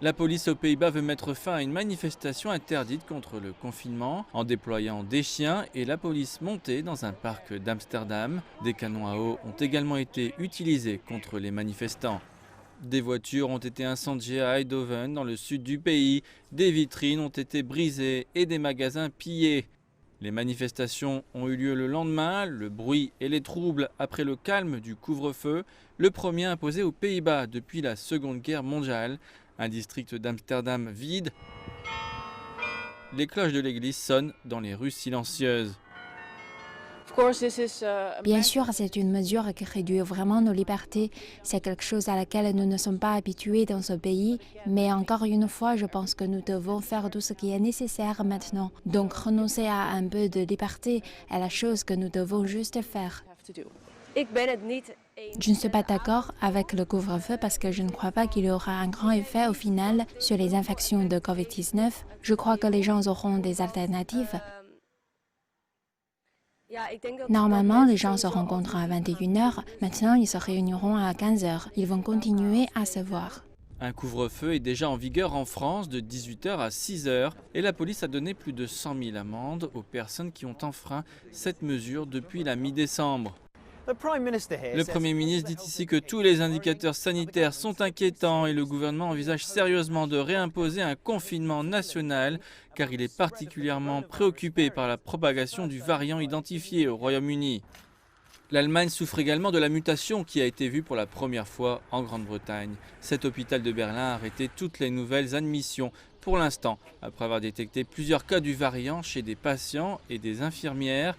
La police aux Pays-Bas veut mettre fin à une manifestation interdite contre le confinement en déployant des chiens et la police montée dans un parc d'Amsterdam. Des canons à eau ont également été utilisés contre les manifestants. Des voitures ont été incendiées à Eindhoven, dans le sud du pays. Des vitrines ont été brisées et des magasins pillés. Les manifestations ont eu lieu le lendemain, le bruit et les troubles après le calme du couvre-feu, le premier imposé aux Pays-Bas depuis la Seconde Guerre mondiale. Un district d'Amsterdam vide. Les cloches de l'église sonnent dans les rues silencieuses. Bien sûr, c'est une mesure qui réduit vraiment nos libertés. C'est quelque chose à laquelle nous ne sommes pas habitués dans ce pays. Mais encore une fois, je pense que nous devons faire tout ce qui est nécessaire maintenant. Donc renoncer à un peu de liberté est la chose que nous devons juste faire. Je ne suis pas d'accord avec le couvre-feu parce que je ne crois pas qu'il y aura un grand effet au final sur les infections de Covid-19. Je crois que les gens auront des alternatives. Normalement, les gens se rencontrent à 21h. Maintenant, ils se réuniront à 15h. Ils vont continuer à se voir. Un couvre-feu est déjà en vigueur en France de 18h à 6h et la police a donné plus de 100 000 amendes aux personnes qui ont enfreint cette mesure depuis la mi-décembre. Le Premier ministre dit ici que tous les indicateurs sanitaires sont inquiétants et le gouvernement envisage sérieusement de réimposer un confinement national car il est particulièrement préoccupé par la propagation du variant identifié au Royaume-Uni. L'Allemagne souffre également de la mutation qui a été vue pour la première fois en Grande-Bretagne. Cet hôpital de Berlin a arrêté toutes les nouvelles admissions pour l'instant, après avoir détecté plusieurs cas du variant chez des patients et des infirmières.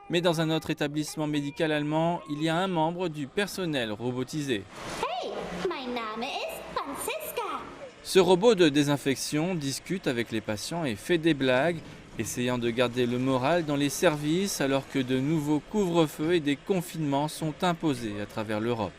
Mais dans un autre établissement médical allemand, il y a un membre du personnel robotisé. Ce robot de désinfection discute avec les patients et fait des blagues, essayant de garder le moral dans les services alors que de nouveaux couvre-feux et des confinements sont imposés à travers l'Europe.